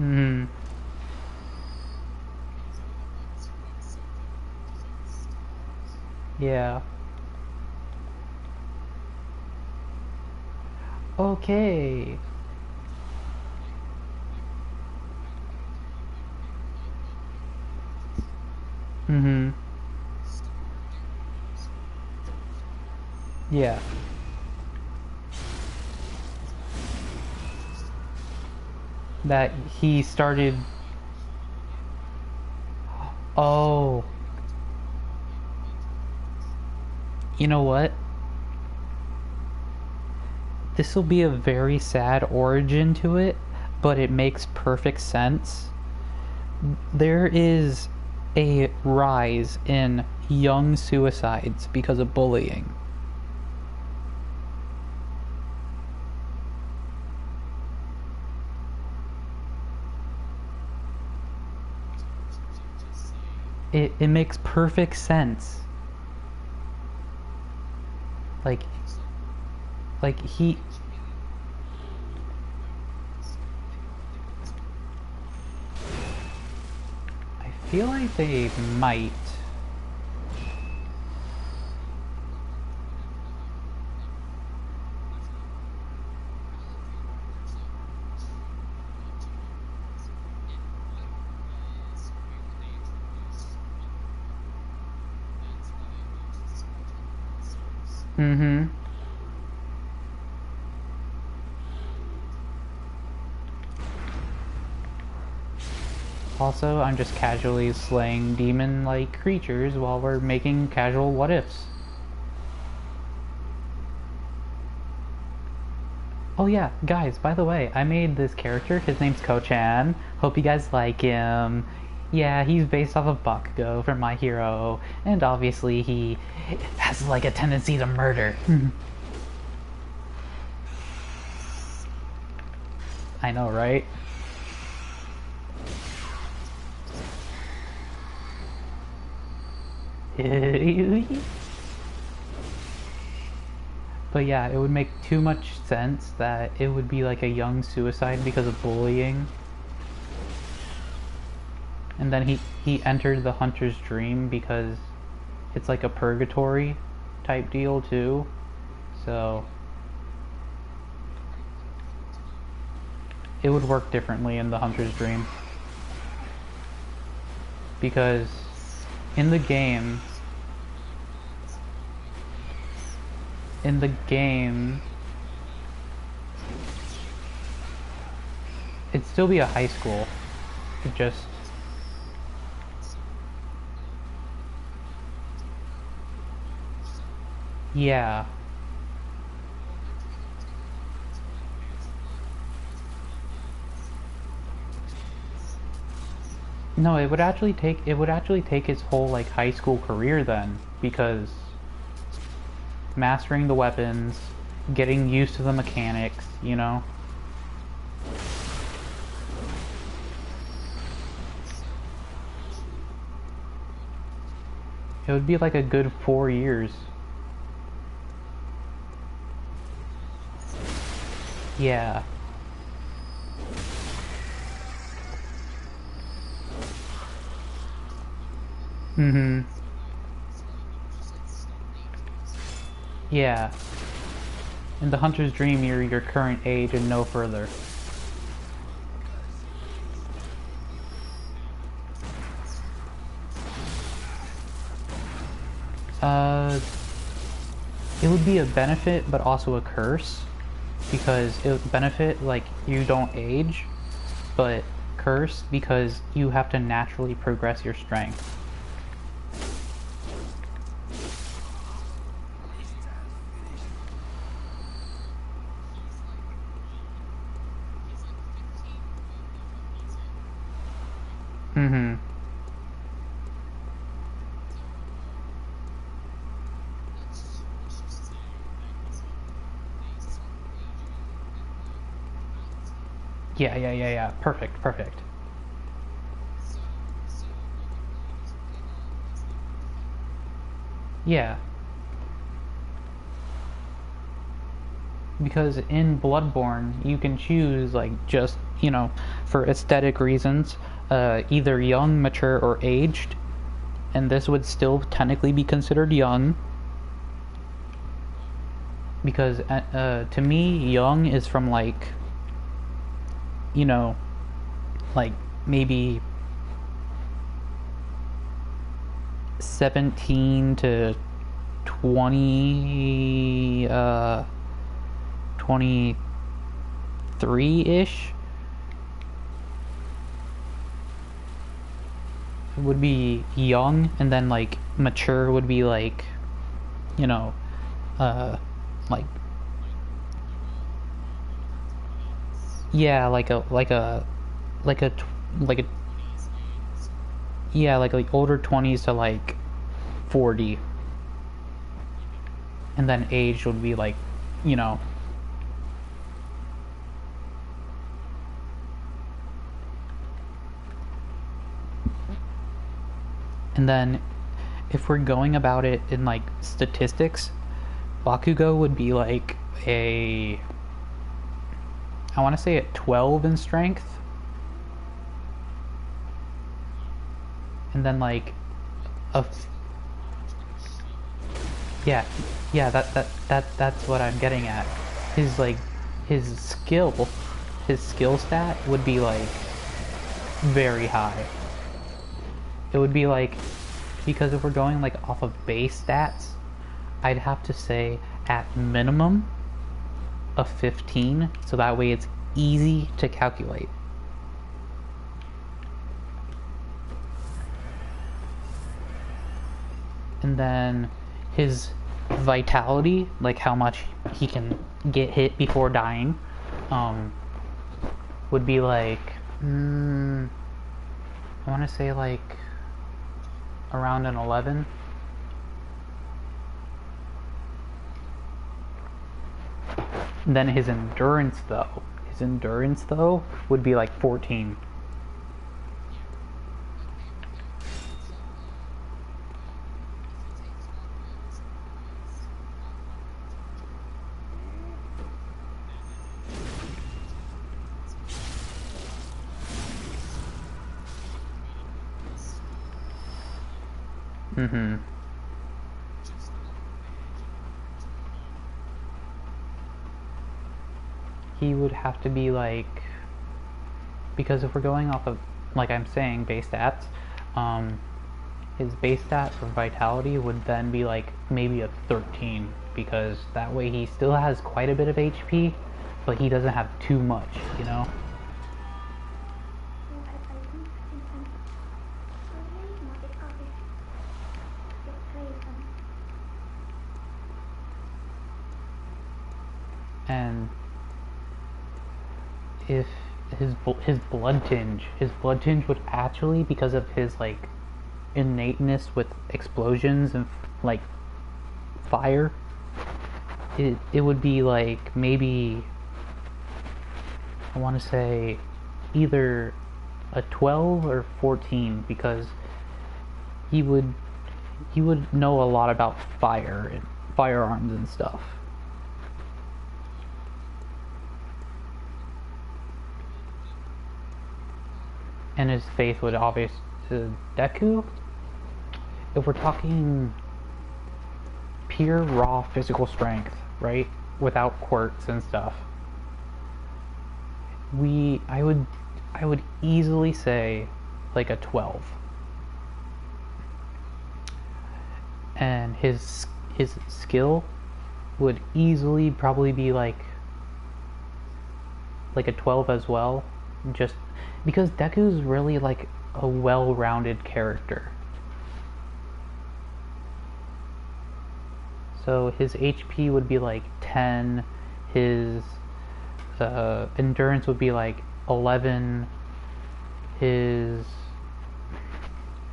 Mm-hmm. Yeah. Okay. Mm-hmm. Yeah. That he started. Oh, you know what? This will be a very sad origin to it, but it makes perfect sense. There is a rise in young suicides because of bullying. It makes perfect sense. Like he I feel like they might. Mm-hmm. Also, I'm just casually slaying demon-like creatures while we're making casual what-ifs. Oh yeah, guys, by the way, I made this character. His name's Ko-chan. Hope you guys like him. Yeah, he's based off of Bakugo from My Hero, and obviously he has like a tendency to murder. I know, right? But yeah, it would make too much sense that it would be like a young suicide because of bullying. And then he entered the hunter's dream because it's like a purgatory type deal too. So it would work differently in the hunter's dream. Because in the game in the game it'd still be a high school. It just yeah. No, it would actually take his whole like high school career then because mastering the weapons, getting used to the mechanics, you know. It would be like a good 4 years. Yeah. Mm-hmm. Yeah. In the hunter's dream, you're your current age and no further. Uh, it would be a benefit, but also a curse, because it would benefit like you don't age, but curse because you have to naturally progress your strength. Mm-hmm. Yeah. Perfect, perfect. Yeah. because in Bloodborne you can choose like just, you know, for aesthetic reasons, either young, mature, or aged, and this would still technically be considered young, because to me young is from like, you know, like maybe 17 to 20 23-ish would be young, and then like mature would be like, you know, like, yeah, like a yeah, like older 20s to like 40, and then age would be like, you know, and then if we're going about it in like statistics, Bakugo would be like a, I want to say at 12 in strength, and then like a yeah, that's what I'm getting at. His like his skill stat would be like very high. It would be like, because if we're going like off of base stats, I'd have to say at minimum a 15, so that way it's easy to calculate. And then his vitality, like how much he can get hit before dying, would be like, I want to say like around an 11. And then his endurance though would be like 14. He would have to be like, because if we're going off of, like I'm saying, base stats, his base stat for vitality would then be like maybe a 13, because that way he still has quite a bit of HP, but he doesn't have too much, you know? And if his blood tinge would actually, because of his like innateness with explosions and like fire, it would be like maybe, I want to say either a 12 or 14, because he would know a lot about fire and firearms and stuff. And his faith would obviously Deku. If we're talking pure raw physical strength, right, without quirks and stuff, I would easily say like a 12. And his skill would easily probably be like a 12 as well, just because Deku's really like a well-rounded character. So his HP would be like 10, his endurance would be like 11, his,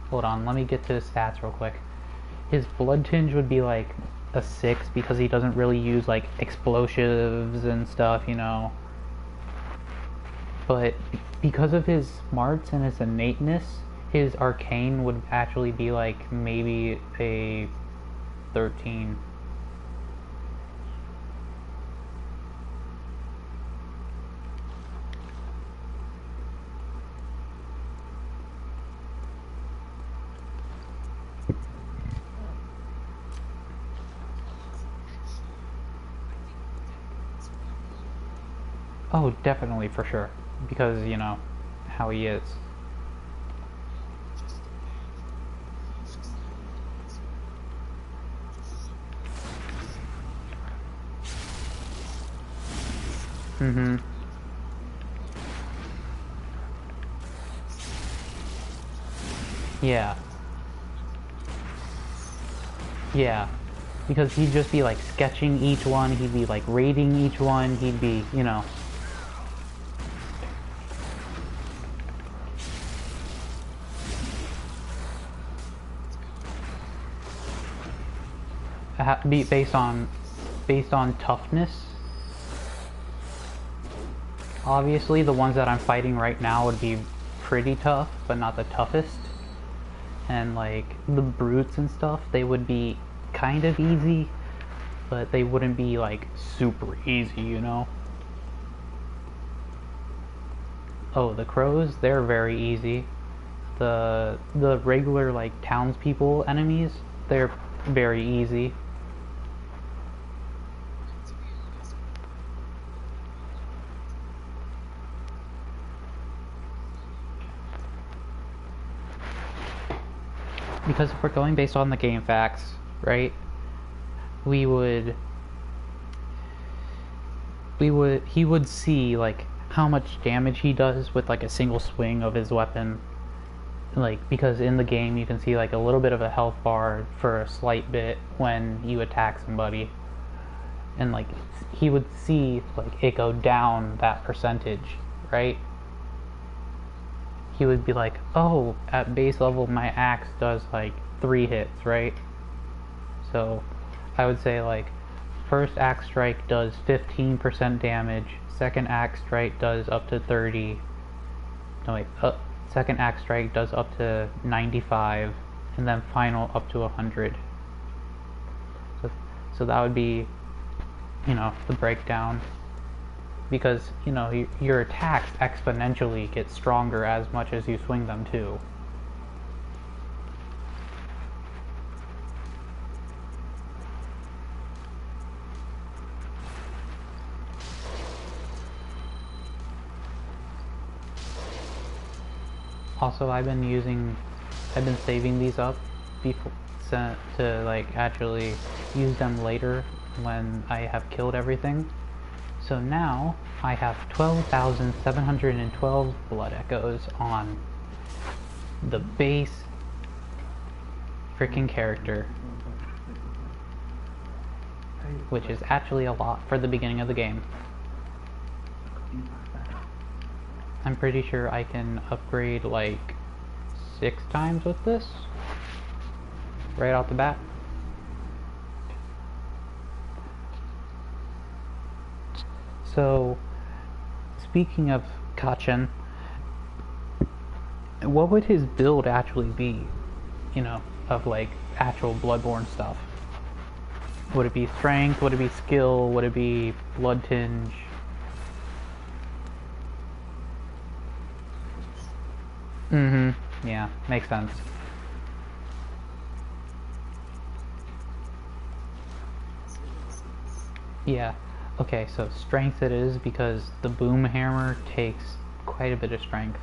hold on, let me get to his stats real quick. His blood tinge would be like a 6, because he doesn't really use like explosives and stuff, you know. But because of his smarts and his innateness, his arcane would actually be like maybe a 13. Oh, definitely, for sure. Because, you know, how he is. Mm-hmm. Yeah. Yeah. Because he'd just be, like, sketching each one, he'd be, like, rating each one, he'd be, you know... Be based on toughness. Obviously, the ones that I'm fighting right now would be pretty tough, but not the toughest. And like the brutes and stuff, they would be kind of easy, but they wouldn't be like super easy, you know? Oh, the crows, they're very easy. The regular like townspeople enemies, they're very easy. Because if we're going based on the game facts, right, he would see like how much damage he does with like a single swing of his weapon, like because in the game you can see like a little bit of a health bar for a slight bit when you attack somebody, and like he would see like it go down that percentage, right? He would be like, oh, at base level my axe does like 3 hits, right? So I would say like first axe strike does 15% damage, second axe strike does up to 30, no wait, second axe strike does up to 95, and then final up to 100. So that would be, you know, the breakdown. Because, you know, your attacks exponentially get stronger as much as you swing them too. Also, I've been saving these up before to like actually use them later when I have killed everything. So now I have 12,712 blood echoes on the base freaking character, which is actually a lot for the beginning of the game. I'm pretty sure I can upgrade like 6 times with this right off the bat. So, speaking of Kachin, what would his build actually be, you know, of like actual Bloodborne stuff? Would it be strength? Would it be skill? Would it be blood tinge? Mm-hmm. Yeah, makes sense. Yeah. Okay, so strength it is because the boom hammer takes quite a bit of strength.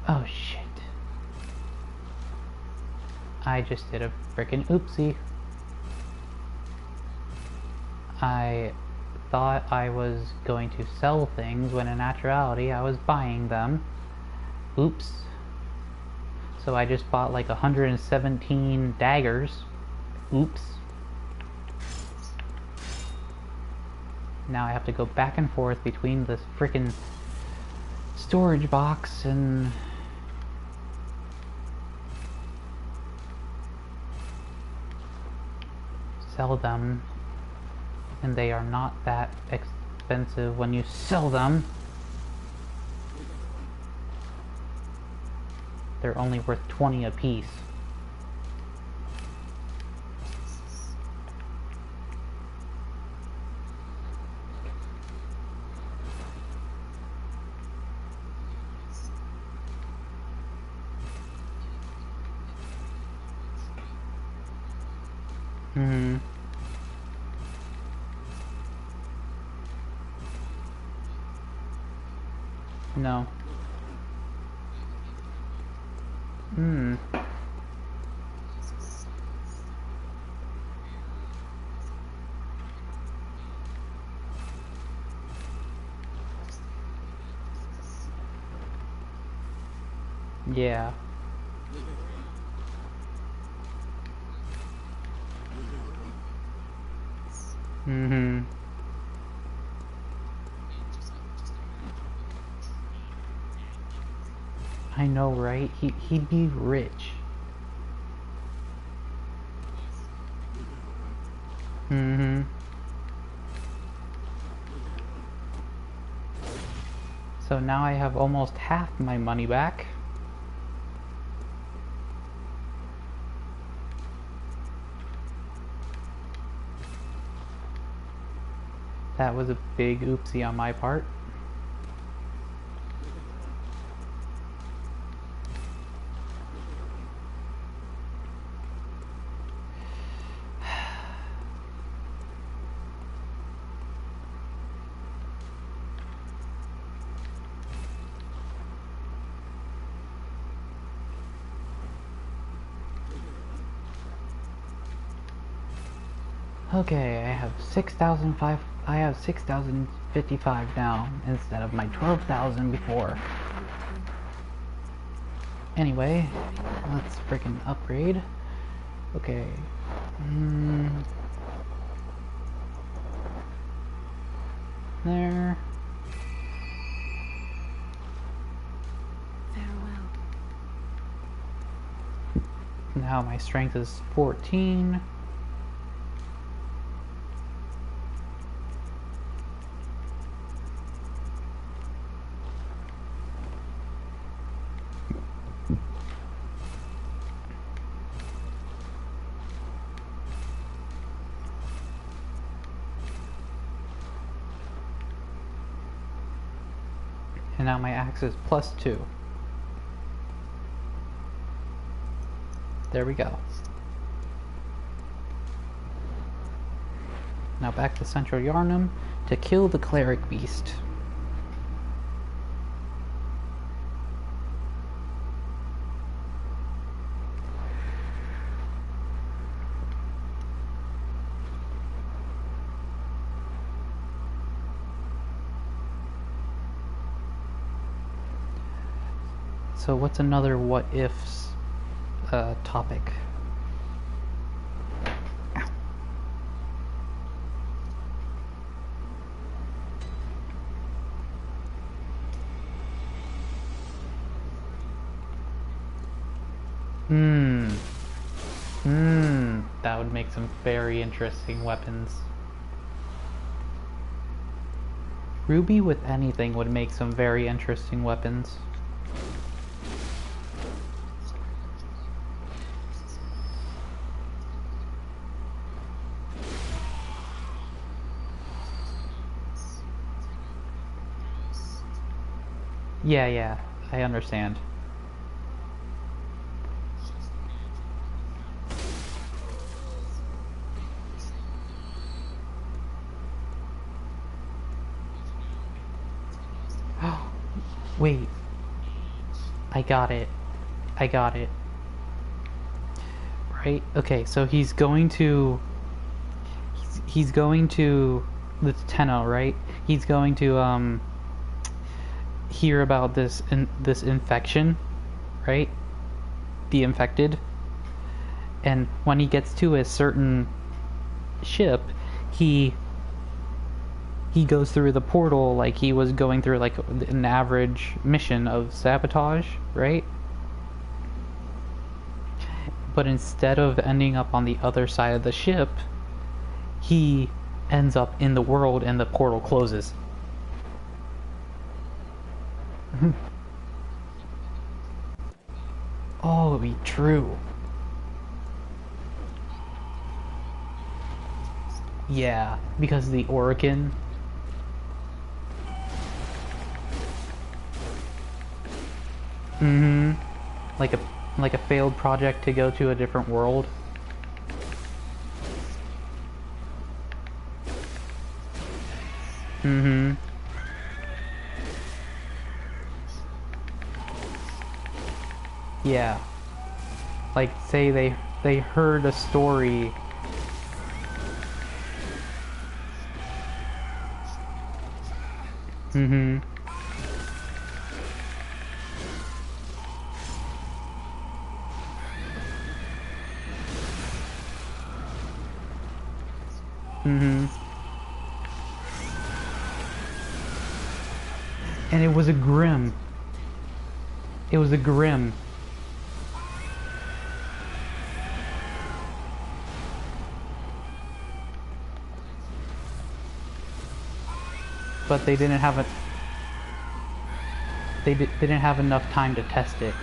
Oh shit. I just did a frickin' oopsie. I thought I was going to sell things when in actuality I was buying them. Oops. So I just bought like 117 daggers. Oops. Now I have to go back and forth between this frickin' storage box and... sell them. And they are not that expensive when you sell them. They're only worth 20 a piece. Mm-hmm. No. Hmm. Yeah. Mm-hmm. I know, right? He'd be rich. Mm-hmm. So now I have almost half my money back. That was a big oopsie on my part. Okay, I have 6,055 now instead of my 12,000 before. Anyway, let's freaking upgrade. Okay. There. Farewell. Now my strength is 14. And now my axe is +2. There we go. Now back to Central Yarnum to kill the cleric beast. So what's another what ifs topic? That would make some very interesting weapons. Ruby with anything would make some very interesting weapons. Yeah, I understand. Wait. I got it. Right? Okay, so he's going to the Tenno, right? He's going to hear about this infection, right? The infected. And when he gets to a certain ship, he goes through the portal like he was going through like an average mission of sabotage, right? But instead of ending up on the other side of the ship, he ends up in the world and the portal closes. Oh, it'd be true. Yeah, because of the Orokin. Like a failed project to go to a different world. Mm-hmm. Yeah. Like, say they heard a story. Mm-hmm. Mm-hmm. And it was a Grim. It was a Grim. But they didn't have a... They didn't have enough time to test it.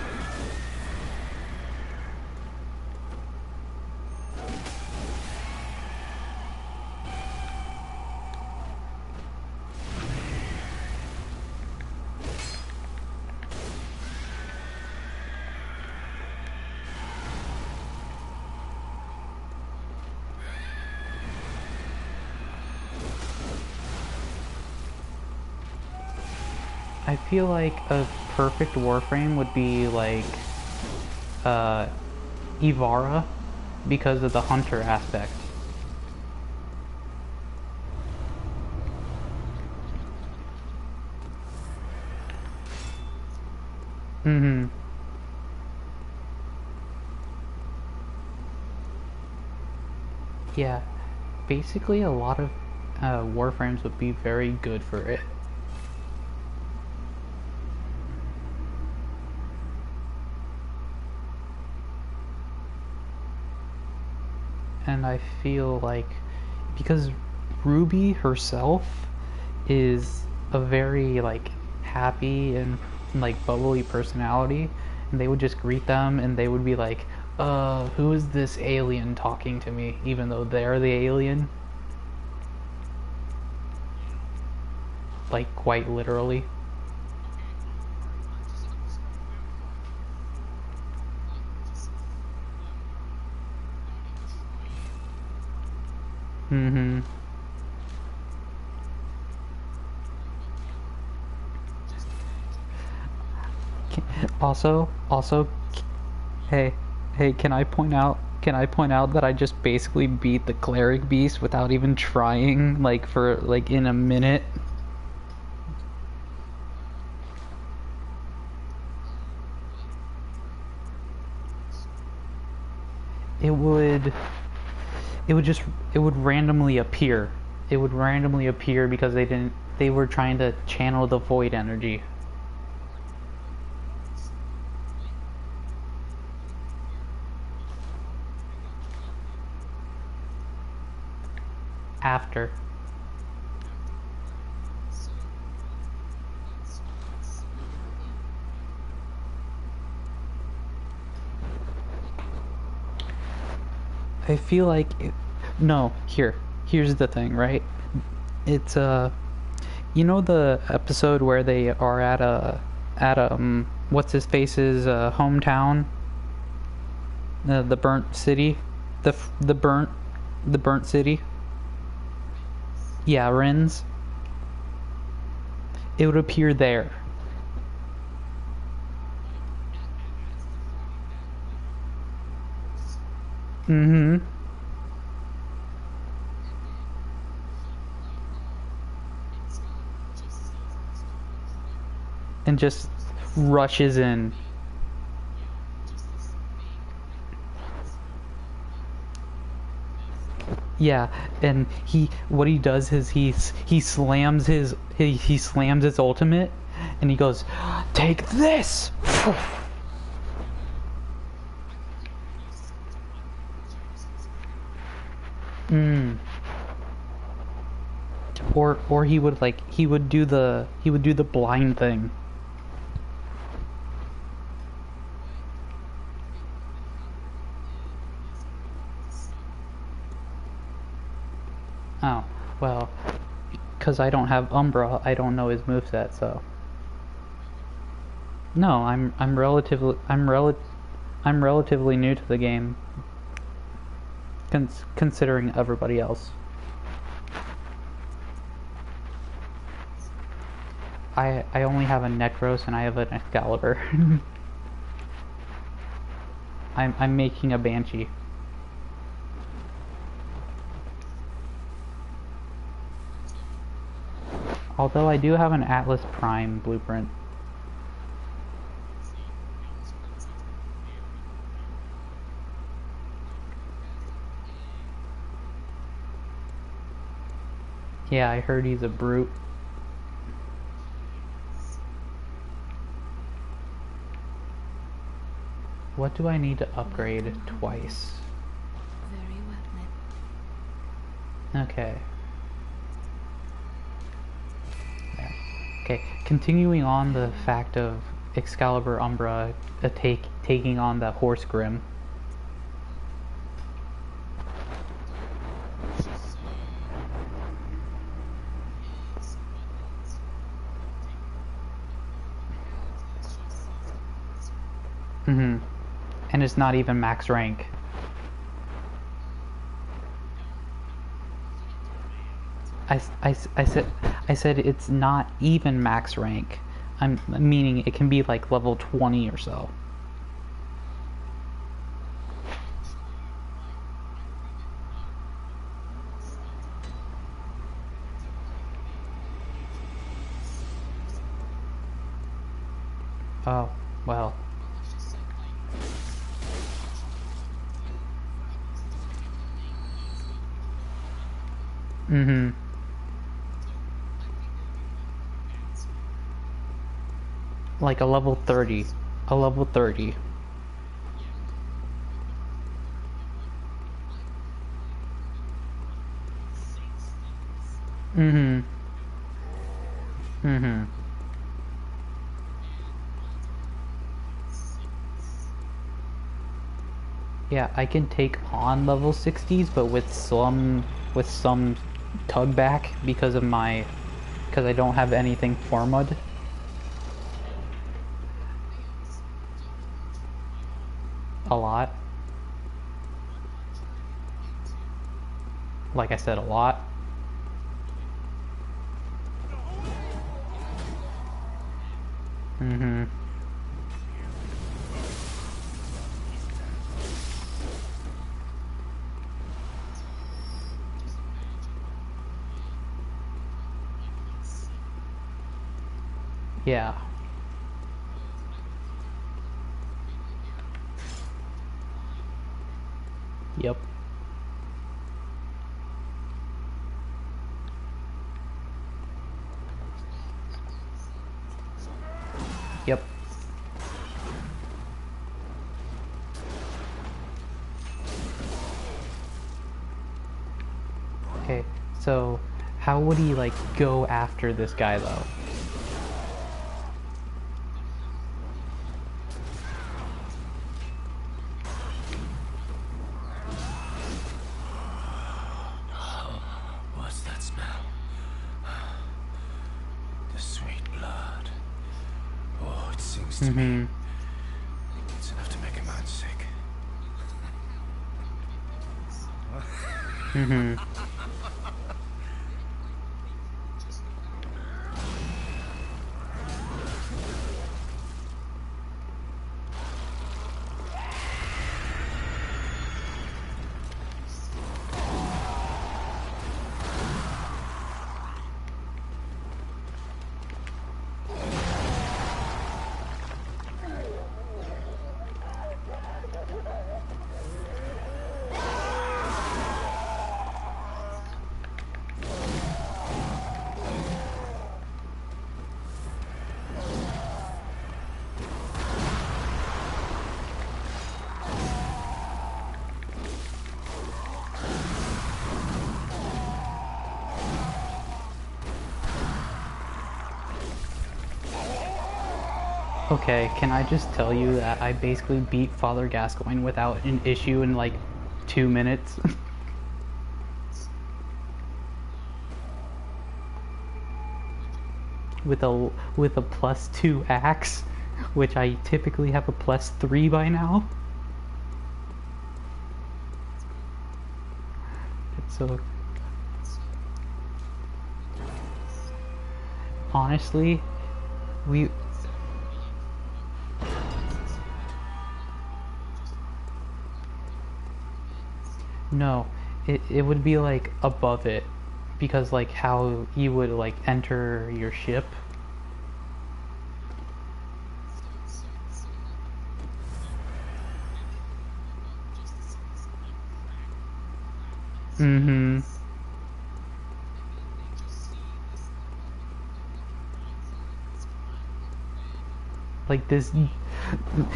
I feel like a perfect Warframe would be like Ivara because of the hunter aspect. Mm-hmm. Yeah, basically a lot of Warframes would be very good for it. And I feel like because Ruby herself is a very like happy and like bubbly personality, and they would just greet them and they would be like, who is this alien talking to me, even though they're the alien, like quite literally. Mm-hmm. Also, hey, can I point out? Can I point out that I just basically beat the cleric beast without even trying, like for like in a minute? It would, it would just, it would randomly appear. It would randomly appear because they were trying to channel the void energy. After. I feel like no, here's the thing, right? It's you know the episode where they are at what's his face's hometown, the burnt city, the burnt city. Yeah, Ren's. It would appear there. Mm-hmm. And just rushes in. Yeah, and what he does is he slams he slams his ultimate, and he goes, "Take this." Mm. Or he would like he would do the blind thing. Oh, well, because I don't have Umbra, I don't know his moveset, so. No, I'm relatively new to the game, considering everybody else. I only have a Necros and I have an Excalibur. I'm making a Banshee. Although I do have an Atlas Prime blueprint. Yeah, I heard he's a brute. What do I need to upgrade twice? Very well. Okay. There. Okay, continuing on the fact of Excalibur Umbra taking on the Horse Grim. And it's not even max rank. I said it's not even max rank. I'm meaning it can be like level 20 or so. Oh, well. Like a level 30. A level 30. Yeah, I can take on level 60s, but with some tug back because I don't have anything formed. A lot. Like I said, a lot. Yeah. Yep. Yep. Okay, so how would he like go after this guy though? What's that smell? The sweet blood. Oh, it sings to me. It's enough to make a man sick. Okay, can I just tell you that I basically beat Father Gascoigne without an issue in like 2 minutes? with a +2 axe, which I typically have a +3 by now. So honestly, We... No, it would be like above it, because like how you would like enter your ship. Mm-hmm. Like this,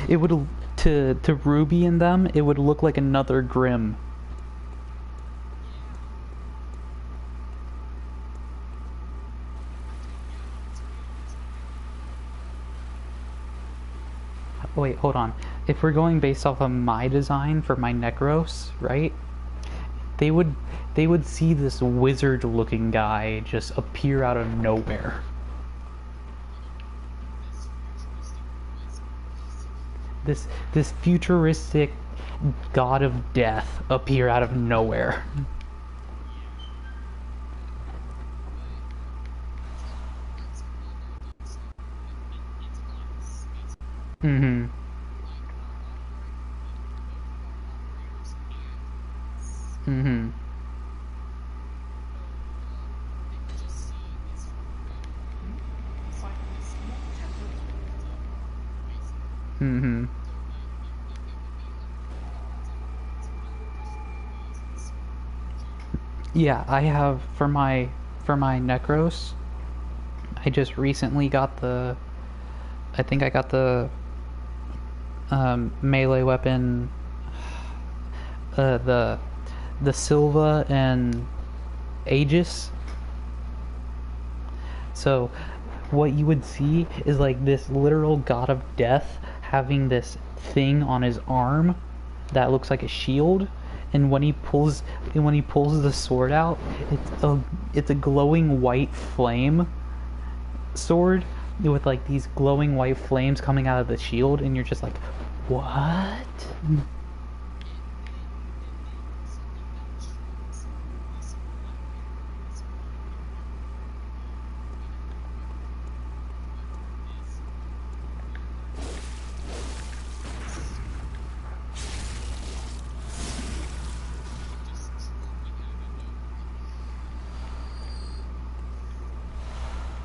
it would, to Ruby and them, it would look like another Grim. Wait, hold on. If we're going based off of my design for my Necros, right? They would see this wizard-looking guy just appear out of nowhere. This futuristic god of death appear out of nowhere. Mm-hmm. Mm-hmm. Mm-hmm. Yeah, I have for my Necros, I just recently got the, I think I got the melee weapon, the Silva and Aegis. So what you would see is like this literal god of death having this thing on his arm that looks like a shield, and when he pulls the sword out, it's a glowing white flame sword with like these glowing white flames coming out of the shield, and you're just like, what?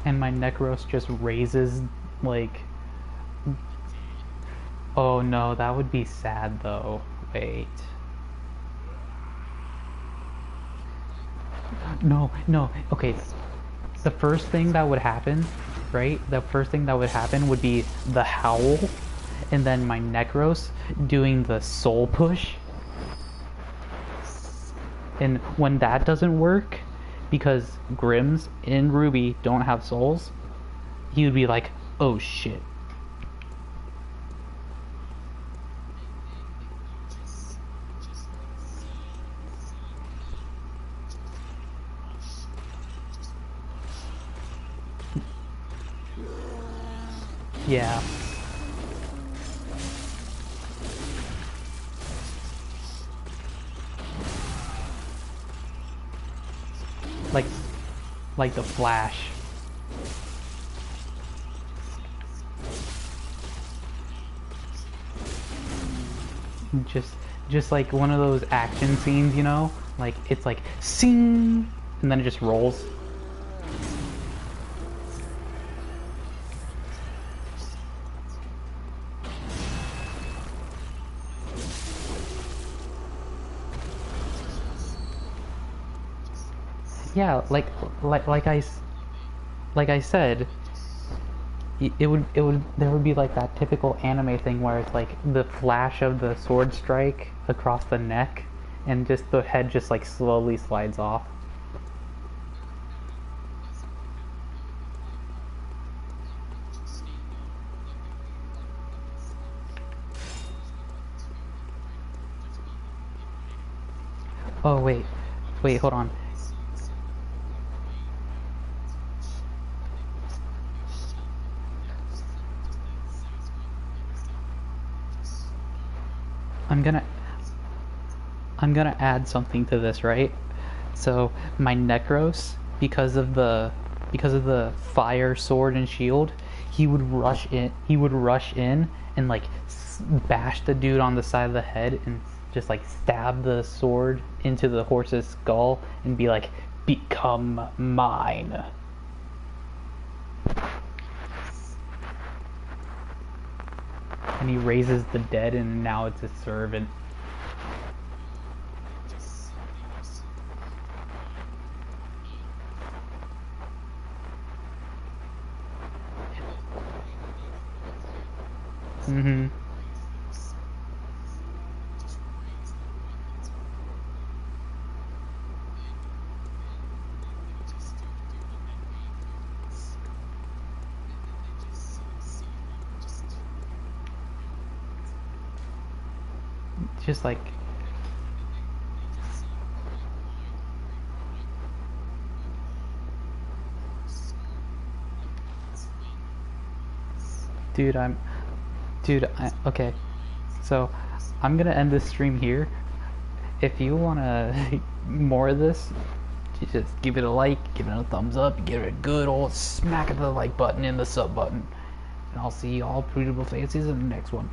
And my Necros just raises, like... Oh no, that would be sad though. Wait. No, no, okay. The first thing that would happen, right? The first thing that would happen would be the howl, and then my Necros doing the soul push. And when that doesn't work, because Grims in Ruby don't have souls, he would be like, oh shit. Yeah. Like the Flash. Just like one of those action scenes, you know? Like it's like sing, and then it just rolls. Yeah, like I said, there would be like that typical anime thing where it's like the flash of the sword strike across the neck, and just the head just like slowly slides off. Oh wait, hold on. I'm gonna add something to this, right? So my Necros, because of the fire sword and shield, he would rush in. He would rush in and like bash the dude on the side of the head and just like stab the sword into the horse's skull and be like, "Become mine." And he raises the dead, and now it's his servant. Mm-hmm. Just like, okay, so I'm gonna end this stream here. If you wanna more of this, you just give it a like, give it a thumbs up, give it a good old smack of the like button and the sub button, and I'll see you all beautiful faces in the next one.